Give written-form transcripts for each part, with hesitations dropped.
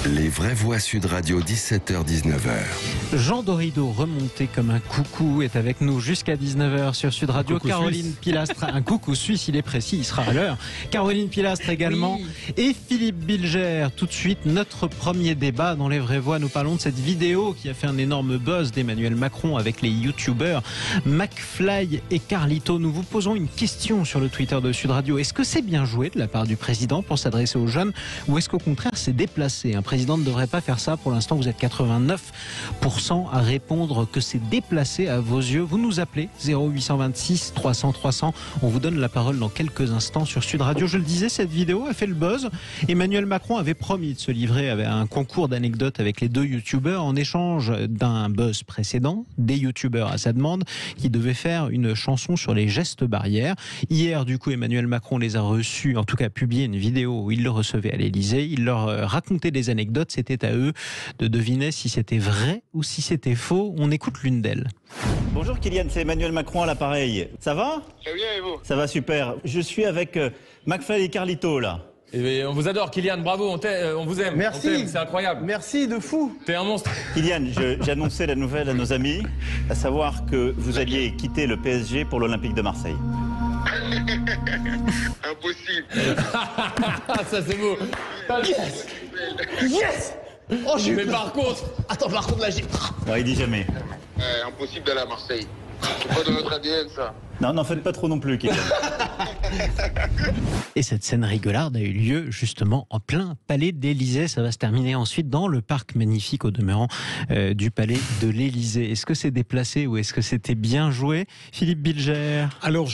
Les vraies voix Sud Radio, 17h-19h. Jean Dorido, remonté comme un coucou, est avec nous jusqu'à 19h sur Sud Radio. Caroline suisse. Pilastre, un coucou suisse, il est précis, il sera à l'heure. Caroline Pilastre également. Oui. Et Philippe Bilger. Tout de suite, notre premier débat dans les vraies voix. Nous parlons de cette vidéo qui a fait un énorme buzz d'Emmanuel Macron avec les youtubeurs McFly et Carlito. Nous vous posons une question sur le Twitter de Sud Radio. Est-ce que c'est bien joué de la part du président pour s'adresser aux jeunes, ou est-ce qu'au contraire c'est déplacé? Un président ne devrait pas faire ça. Pour l'instant, vous êtes 89% à répondre que c'est déplacé à vos yeux. Vous nous appelez 0826 300 300. On vous donne la parole dans quelques instants sur Sud Radio. Je le disais, cette vidéo a fait le buzz. Emmanuel Macron avait promis de se livrer à un concours d'anecdotes avec les deux youtubeurs en échange d'un buzz précédent, des youtubeurs à sa demande, qui devaient faire une chanson sur les gestes barrières. Hier, du coup, Emmanuel Macron les a reçus, en tout cas publié une vidéo où il le recevait à l'Élysée. Il leur racontait des anecdotes. C'était à eux de deviner si c'était vrai ou si c'était faux. On écoute l'une d'elles. Bonjour Kylian, c'est Emmanuel Macron à l'appareil. Ça va? Très bien, et vous? Ça va super. Je suis avec McFly et Carlito là. Et on vous adore Kylian, bravo, on vous aime. Merci, c'est incroyable. Merci de fou. T'es un monstre. Kylian, j'ai annoncé la nouvelle à nos amis, à savoir que vous alliez quitter le PSG pour l'Olympique de Marseille. Impossible. Ça c'est beau. Yes. Yes. Oh, mais par contre... Attends, par contre là j'ai... Ouais, il dit jamais. Impossible d'aller à Marseille. C'est pas dans notre ADN ça. Non, n'en faites pas trop non plus Kylian. Et cette scène rigolarde a eu lieu justement en plein palais de l'Élysée. Ça va se terminer ensuite dans le parc magnifique au demeurant du palais de l'Élysée. Est-ce que c'est déplacé ou est-ce que c'était bien joué, Philippe Bilger? Alors,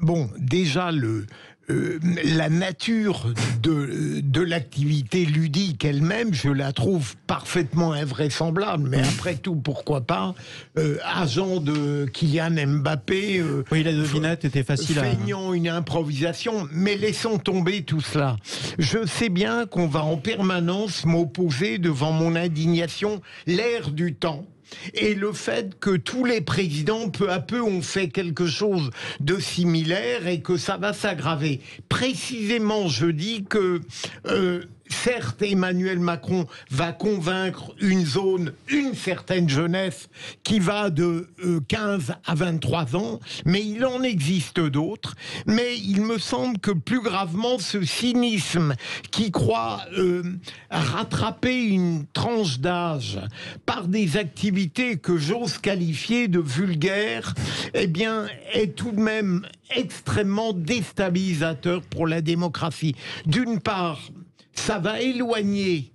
bon, déjà la nature de l'activité ludique elle-même, je la trouve parfaitement invraisemblable. Mais après tout, pourquoi pas agent de Kylian Mbappé. Oui, la devinette était facile. Feignant une improvisation. Mais laissons tomber tout cela. Je sais bien qu'on va en permanence m'opposer devant mon indignation l'air du temps. Et le fait que tous les présidents, peu à peu, ont fait quelque chose de similaire et que ça va s'aggraver. Précisément, je dis que... certes, Emmanuel Macron va convaincre une certaine jeunesse qui va de 15 à 23 ans, mais il en existe d'autres. Mais il me semble que plus gravement, ce cynisme qui croit rattraper une tranche d'âge par des activités que j'ose qualifier de vulgaires, eh bien, est tout de même extrêmement déstabilisateur pour la démocratie. D'une part, ça va éloigner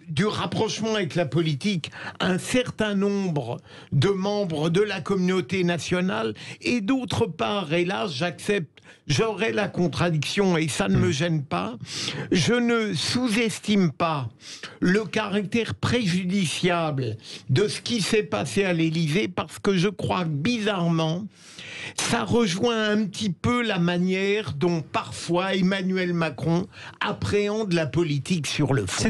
du rapprochement avec la politique un certain nombre de membres de la communauté nationale, et d'autre part, et là j'accepte, j'aurai la contradiction et ça ne me gêne pas, je ne sous-estime pas le caractère préjudiciable de ce qui s'est passé à l'Élysée, parce que je crois que bizarrement ça rejoint un petit peu la manière dont parfois Emmanuel Macron appréhende la politique sur le fond.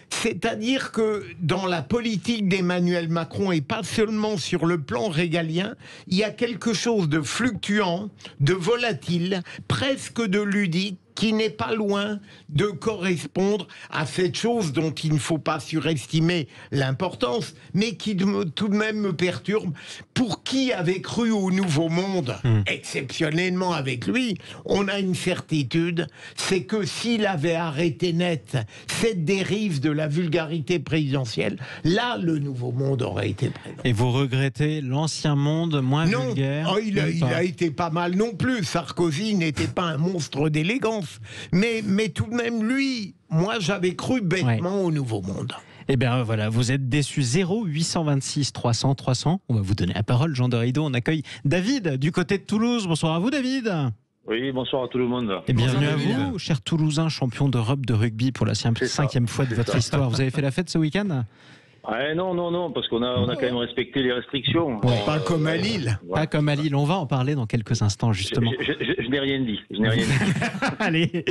C'est-à-dire que dans la politique d'Emmanuel Macron, et pas seulement sur le plan régalien, il y a quelque chose de fluctuant, de volatile, presque de ludique, qui n'est pas loin de correspondre à cette chose dont il ne faut pas surestimer l'importance, mais qui tout de même me perturbe. Pour qui avait cru au Nouveau Monde, exceptionnellement avec lui, on a une certitude, c'est que s'il avait arrêté net cette dérive de la vulgarité présidentielle, là, le Nouveau Monde aurait été présent. Et vous regrettez l'ancien monde moins vulgaire? Non, il a été pas mal non plus. Sarkozy n'était pas un monstre d'élégance. Mais tout de même, lui, moi, j'avais cru bêtement au Nouveau Monde. Eh bien voilà, vous êtes déçus. 0826 300 300. On va vous donner la parole, Jean Dorido. On accueille David du côté de Toulouse. Bonsoir à vous, David. Oui, bonsoir à tout le monde. Et bienvenue à vous, cher Toulousain, champion d'Europe de rugby pour la cinquième fois de votre histoire. Vous avez fait la fête ce week-end? Non, parce qu'on a quand même respecté les restrictions. Ouais, pas comme à Lille. Voilà. Pas comme à Lille. On va en parler dans quelques instants, justement. Je n'ai rien dit. Allez.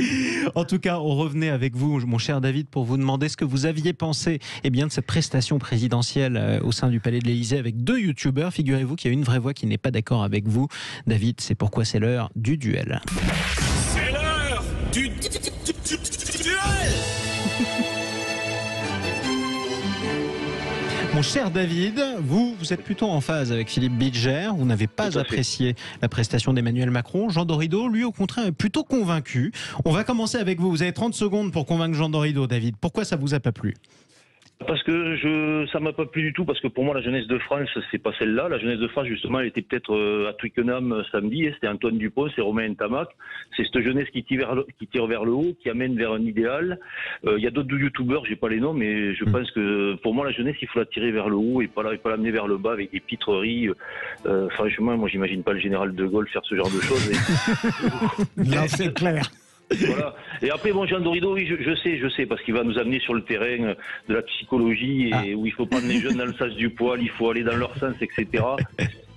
En tout cas, on revenait avec vous, mon cher David, pour vous demander ce que vous aviez pensé de cette prestation présidentielle au sein du Palais de l'Élysée avec deux youtubeurs. Figurez-vous qu'il y a une vraie voix qui n'est pas d'accord avec vous. David, c'est pourquoi c'est l'heure du duel. C'est l'heure du duel. Mon cher David, vous êtes plutôt en phase avec Philippe Bilger. Vous n'avez pas apprécié la prestation d'Emmanuel Macron. Jean Dorido, lui, au contraire, est plutôt convaincu. On va commencer avec vous. Vous avez 30 secondes pour convaincre Jean Dorido, David. Pourquoi ça vous a pas plu ? Parce que ça m'a pas plu du tout, parce que pour moi la jeunesse de France c'est pas celle-là. La jeunesse de France justement elle était peut-être à Twickenham samedi, c'était Antoine Dupont, c'est Romain Ntamak. C'est cette jeunesse qui tire vers le haut, qui amène vers un idéal. Il y a d'autres youtubeurs, j'ai pas les noms, mais je pense que pour moi la jeunesse il faut la tirer vers le haut et pas l'amener vers le bas avec des pitreries. Franchement moi j'imagine pas le général de Gaulle faire ce genre de choses. Là c'est clair. Voilà. Et après, bon, Jean Dorido, oui, je sais, parce qu'il va nous amener sur le terrain de la psychologie et où il faut prendre les jeunes dans le sens du poil, il faut aller dans leur sens, etc.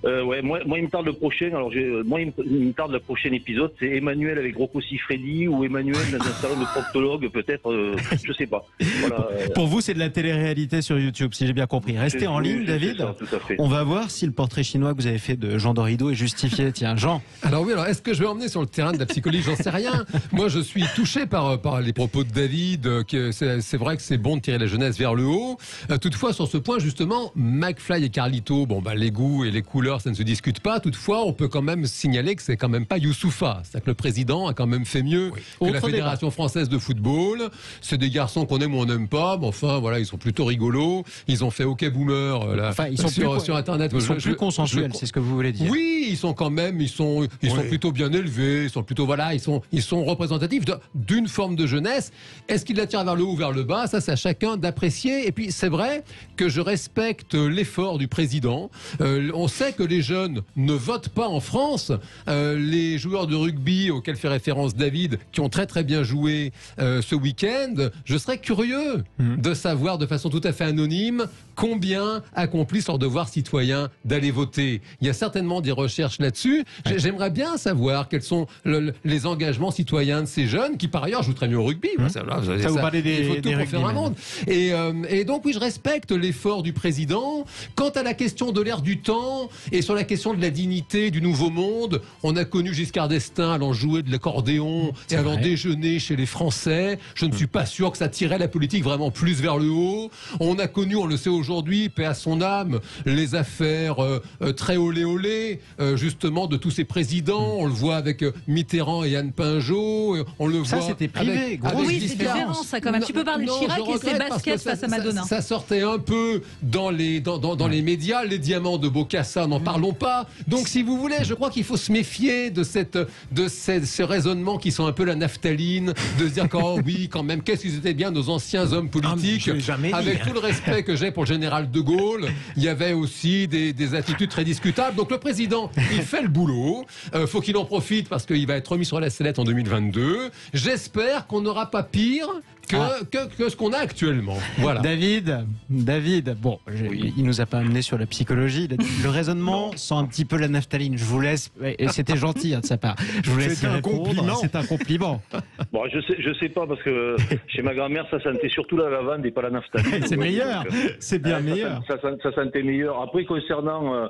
Ouais, moi, il me tarde le prochain. Alors, moi, il me tarde le prochain épisode. C'est Emmanuel avec Rocco Siffredi ou Emmanuel dans un salon de proctologue, peut-être. Je sais pas. Voilà. Pour vous, c'est de la télé-réalité sur YouTube, si j'ai bien compris. Restez en ligne, David. Ça, tout à fait. On va voir si le portrait chinois que vous avez fait de Jean Dorido est justifié. Tiens, Jean. Alors oui, alors est-ce que je vais emmener sur le terrain de la psychologie ? J'en sais rien. Moi, je suis touché par les propos de David. Que c'est vrai que c'est bon de tirer la jeunesse vers le haut. Toutefois, sur ce point, justement, McFly et Carlito, les goûts et les couleurs, ça ne se discute pas. Toutefois, on peut quand même signaler que c'est quand même pas Youssoupha. C'est-à-dire que le président a quand même fait mieux que la Fédération française de football. C'est des garçons qu'on aime ou on n'aime pas. Mais enfin, voilà, ils sont plutôt rigolos. Ils ont fait OK Boomer ils sont sur Internet. Ils sont plus consensuels, c'est ce que vous voulez dire. Oui, ils sont quand même, ils sont plutôt bien élevés. Ils sont plutôt, ils sont représentatifs d'une forme de jeunesse. Est-ce qu'ils la tirent vers le haut ou vers le bas ? Ça, c'est à chacun d'apprécier. Et puis, c'est vrai que je respecte l'effort du président. On sait que les jeunes ne votent pas en France. Les joueurs de rugby auxquels fait référence David, qui ont très très bien joué ce week-end, je serais curieux de savoir de façon tout à fait anonyme combien accomplissent leur devoir citoyen d'aller voter. Il y a certainement des recherches là-dessus. J'aimerais bien savoir quels sont les engagements citoyens de ces jeunes qui par ailleurs jouent très mieux au rugby. Ça vous parlez des il faut tout pour faire un monde. rugbymen. Et donc oui, je respecte l'effort du président. Quant à la question de l'ère du temps et sur la question de la dignité du nouveau monde, on a connu Giscard d'Estaing allant jouer de l'accordéon et allant déjeuner chez les Français. Je ne suis pas sûr que ça tirait la politique vraiment plus vers le haut. On a connu, on le sait aujourd'hui, paix à son âme, les affaires très olé justement de tous ces présidents. On le voit avec Mitterrand et Anne Pinjot. On le voit. C'était privé. Oui, c'est différent ça quand même. Tu peux parler de Chirac et ses baskets face à Madonna. Ça sortait un peu dans les médias. Les diamants de Bokassa, n'en parlons pas. Donc, si vous voulez, je crois qu'il faut se méfier de ce raisonnement qui sont un peu la naphtaline, de se dire oui, quand même, qu'est-ce qu'ils étaient bien nos anciens hommes politiques. Avec tout le respect que j'ai pour le général de Gaulle, il y avait aussi des attitudes très discutables. Donc le président, il fait le boulot. Faut qu'il en profite parce qu'il va être remis sur la sellette en 2022. J'espère qu'on n'aura pas pire que ce qu'on a actuellement. Voilà. David, il nous a pas amené sur la psychologie. Le raisonnement sent un petit peu la naphtaline. Je vous laisse. Et c'était gentil de sa part. Je vous laisse y répondre. C'est un compliment. Bon, je sais pas parce que chez ma grand-mère ça sentait surtout la lavande et pas la naphtaline. C'est meilleur. C'est bien meilleur. Ça sentait meilleur. Après concernant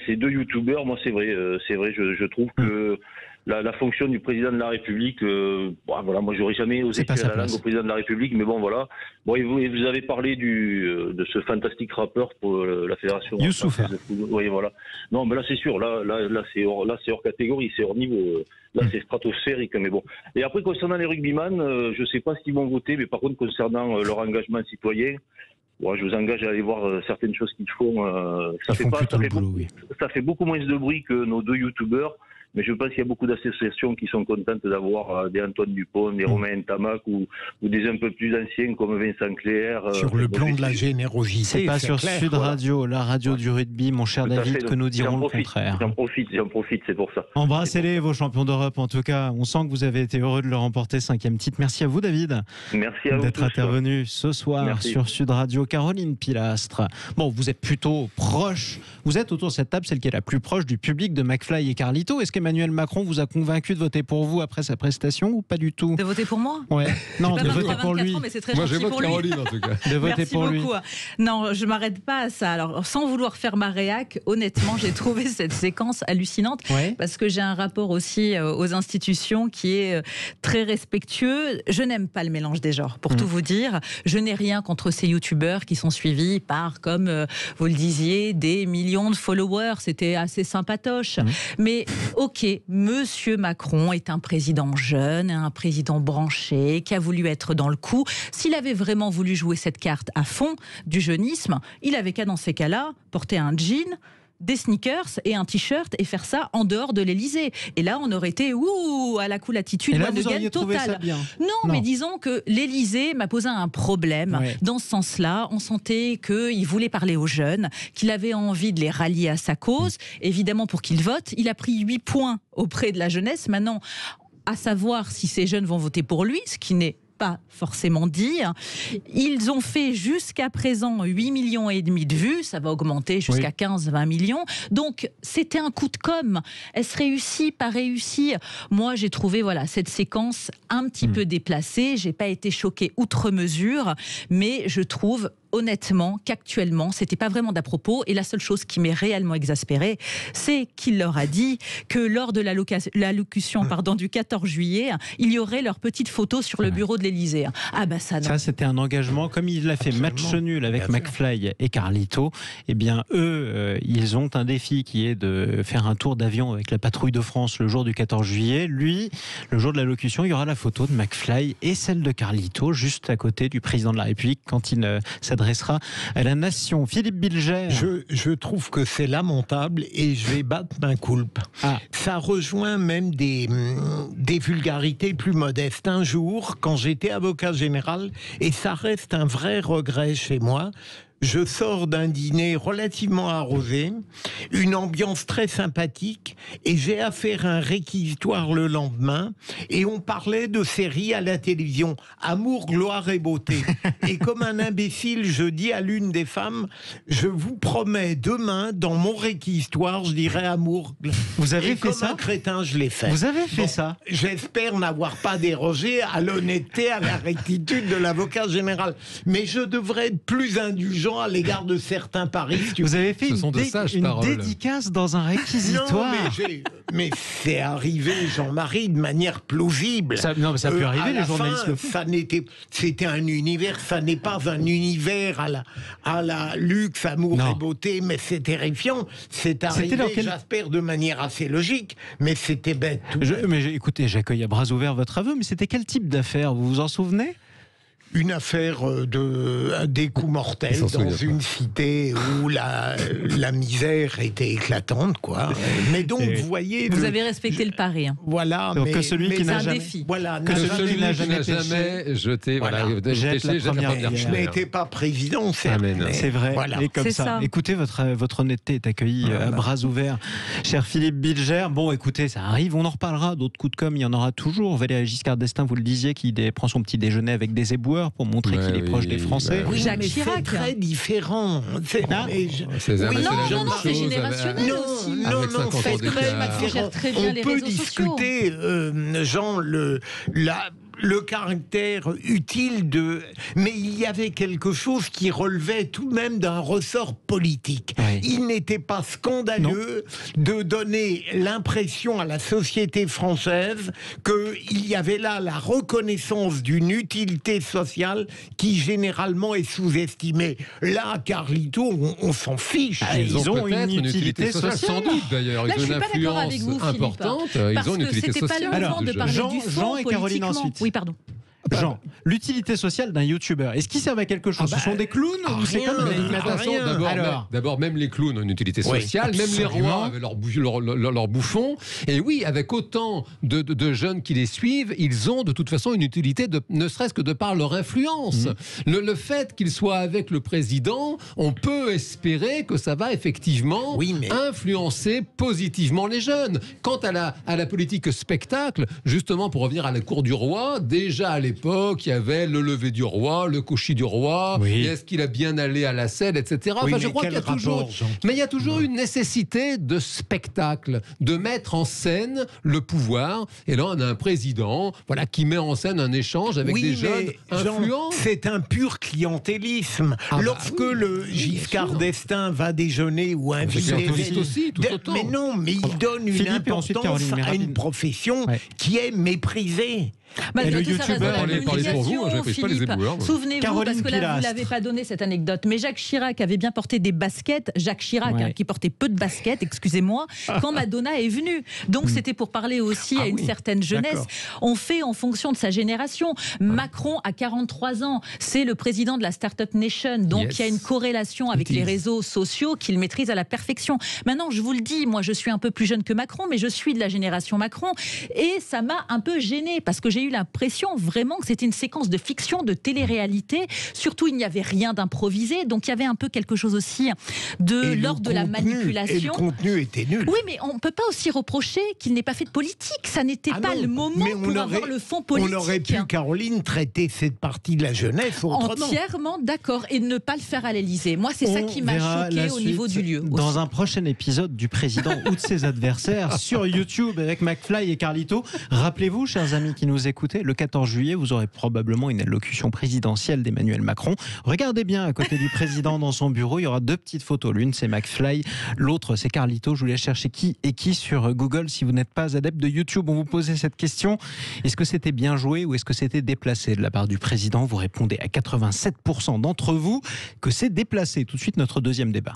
ces deux youtubeurs, moi c'est vrai, je trouve que la fonction du président de la République, moi j'aurais jamais osé tirer la langue au président de la République, mais bon voilà. Bon, et vous avez parlé de ce fantastique rappeur pour la fédération. Youssoupha. Oui, voilà. Non, mais là c'est sûr, là c'est hors catégorie, c'est hors niveau. Là c'est stratosphérique, mais bon. Et après concernant les rugbyman, je sais pas ce qu'ils vont voter, mais par contre concernant leur engagement citoyen. Bon, je vous engage à aller voir certaines choses qu'ils font. Ça fait beaucoup moins de bruit que nos deux youtubeurs. Mais je pense qu'il y a beaucoup d'associations qui sont contentes d'avoir des Antoine Dupont, des Romain Ntamak ou des un peu plus anciens comme Vincent Clerc. Sur le plan de la générosité. C'est pas sur Sud Radio, la radio du rugby, mon cher David, que nous dirons le contraire. J'en profite, c'est pour ça. Embrassez-les, vos champions d'Europe en tout cas. On sent que vous avez été heureux de le remporter, 5e titre. Merci à vous, David. Merci à vous d'être intervenu ce soir sur Sud Radio. Caroline Pilastre. Bon, vous êtes plutôt proche. Vous êtes autour de cette table, celle qui est la plus proche du public de McFly et Carlito. Est-ce que qu'Emmanuel Macron vous a convaincu de voter pour vous après sa prestation ou pas du tout? De voter pour moi? Ouais. Non, de voter pour lui. Mais c'est très Moi, gentil je vote pour lui. Caroline, en tout cas. De voter Merci pour lui. beaucoup. Non, je m'arrête pas à ça. Alors, sans vouloir faire ma réac, honnêtement, j'ai trouvé cette séquence hallucinante parce que j'ai un rapport aussi aux institutions qui est très respectueux. Je n'aime pas le mélange des genres, pour tout vous dire. Je n'ai rien contre ces youtubeurs qui sont suivis par, comme vous le disiez, des millions de followers. C'était assez sympatoche. Mais ok, Monsieur Macron est un président jeune, un président branché, qui a voulu être dans le coup. S'il avait vraiment voulu jouer cette carte à fond du jeunisme, il avait qu'à, dans ces cas-là, porter un jean, des sneakers et un t-shirt et faire ça en dehors de l'Elysée. Et là, on aurait été à la cool attitude, one again totale. Non, mais disons que l'Elysée m'a posé un problème. Dans ce sens-là, on sentait qu'il voulait parler aux jeunes, qu'il avait envie de les rallier à sa cause. Évidemment, pour qu'ils votent, il a pris 8 points auprès de la jeunesse. Maintenant, à savoir si ces jeunes vont voter pour lui, ce qui n'est pas forcément dit. Ils ont fait jusqu'à présent 8,5 millions de vues, ça va augmenter jusqu'à 15-20 millions. Donc c'était un coup de com'. Est-ce réussi, pas réussi? Moi j'ai trouvé cette séquence un petit peu déplacée. J'ai pas été choquée outre mesure, mais je trouve honnêtement qu'actuellement c'était pas vraiment d'à propos, et la seule chose qui m'est réellement exaspérée, c'est qu'il leur a dit que lors de l'allocution du 14 juillet, il y aurait leur petite photo sur le bureau de l'Élysée. Ah bah ça non. Ça c'était un engagement, comme il l'a fait match nul avec McFly et Carlito. Eh bien eux, ils ont un défi qui est de faire un tour d'avion avec la patrouille de France le jour du 14 juillet. Lui, le jour de l'allocution, il y aura la photo de McFly et celle de Carlito juste à côté du président de la République quand il s'adressera à la nation. Philippe Bilger. Je trouve que c'est lamentable et je vais battre ma culpe. Ça rejoint même des vulgarités plus modestes. Un jour, quand j'étais avocat général, et ça reste un vrai regret chez moi, je sors d'un dîner relativement arrosé, une ambiance très sympathique, et j'ai à faire un réquisitoire le lendemain, et on parlait de séries à la télévision, Amour, gloire et beauté. Et comme un imbécile, je dis à l'une des femmes, je vous promets, demain, dans mon réquisitoire, je dirai Amour. Vous avez fait comme ça? Un crétin, je l'ai fait. Vous avez fait ça? J'espère n'avoir pas dérogé à l'honnêteté, à la rectitude de l'avocat général. Mais je devrais être plus indulgent à l'égard de certains paris. Vous avez fait une dédicace dans un réquisitoire. Non, mais c'est arrivé, Jean-Marie, de manière plausible. Ça peut arriver, les journalistes. C'était un univers, ça n'est pas un univers à la luxe, amour et beauté, mais c'est terrifiant. C'est arrivé, j'espère, de manière assez logique, mais c'était bête. Mais écoutez, j'accueille à bras ouverts votre aveu, mais c'était quel type d'affaire? Vous vous en souvenez? Une affaire des coups mortels dans une cité où la misère était éclatante, quoi. Mais donc, vous voyez... Vous avez respecté le pari. Voilà, donc, que celui qui n'a jamais... défi. Voilà, que celui qui n'a jamais jeté, jette la première pierre. Je n'étais pas président, c'est vrai. Voilà. Et comme ça. Écoutez, votre honnêteté est accueillie à bras ouverts. Cher Philippe Bilger, bon, écoutez, ça arrive, on en reparlera. D'autres coups de com', il y en aura toujours. Valéry Giscard d'Estaing, vous le disiez, qui prend son petit déjeuner avec des éboueurs pour montrer qu'il est proche des Français. Oui, Jacques mais Chirac. c'est très différent. Non, c'est générationnel aussi. Non, c'est très différent. On peut discuter, Jean, le caractère utile mais il y avait quelque chose qui relevait tout de même d'un ressort politique. Il n'était pas scandaleux de donner l'impression à la société française qu'il y avait là la reconnaissance d'une utilité sociale qui généralement est sous-estimée. Là, Carlito, on s'en fiche. Ils ont une utilité sociale, sans doute d'ailleurs. Ils ont une influence importante. Ils ont une utilité sociale. Parce que c'était pas le moment de parler du fond Jean et Caroline ensuite. Oui, pardon. Jean, l'utilité sociale d'un youtubeur, est-ce qu'ils servent à quelque chose? Ce sont des clowns ou c'est comme D'abord, même les clowns ont une utilité sociale, même les rois avec leurs bouffons. Et oui, avec autant de jeunes qui les suivent, ils ont de toute façon une utilité, ne serait-ce que de par leur influence. Le fait qu'ils soient avec le président, on peut espérer que ça va effectivement influencer positivement les jeunes. Quant à la politique spectacle, justement pour revenir à la cour du roi, déjà à l'époque, l'époque, il y avait le lever du roi, le coucher du roi, Oui. et est-ce qu'il a bien allé à la selle, etc. Oui, Enfin, mais je crois qu'il y a quel toujours, rapport, Jean ? mais il y a toujours une nécessité de spectacle, de mettre en scène le pouvoir. Et là, on a un président, voilà, qui met en scène un échange avec des jeunes Jean, influents. c'est un pur clientélisme. Lorsque le Giscard d'Estaing va déjeuner ou inviter... aussi, tout autant. Mais non, mais il donne une Philippe et ensuite importance Caroline, mais à une rapide. profession Ouais. qui est méprisée. Bah, Et il a le tout sa raison, youtubeur, la parlez pour vous, moi, je n'apprécie pas les Philippe. éboueurs, moi. Souvenez-vous, Caroline parce que là, vous Pilastre. l'avez pas donné cette anecdote, mais Jacques Chirac avait bien porté des baskets, Jacques Chirac, Ouais. qui portait peu de baskets, excusez-moi, quand Madonna est venue. Donc c'était pour parler aussi à une certaine jeunesse. d'accord. On fait en fonction de sa génération. Macron a 43 ans, c'est le président de la Startup Nation, donc Yes. il y a une corrélation avec It is. les réseaux sociaux qu'il maîtrise à la perfection. Maintenant, je vous le dis, moi je suis un peu plus jeune que Macron, mais je suis de la génération Macron, et ça m'a un peu gênée, parce que j'ai eu l'impression vraiment que c'était une séquence de fiction, de télé-réalité. Surtout, il n'y avait rien d'improvisé, donc il y avait un peu quelque chose aussi de Et le l'ordre de la contenu- manipulation. Et le contenu était nul. Oui, mais on ne peut pas aussi reprocher qu'il n'ait pas fait de politique. Ça n'était Ah pas non, le moment mais on pour aurait- avoir le fond politique. On aurait pu, Caroline, traiter cette partie de la jeunesse autrement. Entièrement d'accord, et ne pas le faire à l'Élysée. Moi, c'est ça On qui m'a verra choqué la au niveau suite du lieu. Dans aussi. un prochain épisode du président ou de ses adversaires sur YouTube avec McFly et Carlito. Rappelez-vous, chers amis qui nous écoutez, le 14 juillet, vous aurez probablement une allocution présidentielle d'Emmanuel Macron. Regardez bien à côté du président dans son bureau, il y aura deux petites photos. L'une, c'est McFly, l'autre, c'est Carlito. Je vous laisse chercher qui est qui sur Google si vous n'êtes pas adepte de YouTube. On vous posait cette question. Est-ce que c'était bien joué ou est-ce que c'était déplacé de la part du président? Vous répondez à 87% d'entre vous que c'est déplacé. Tout de suite, notre deuxième débat.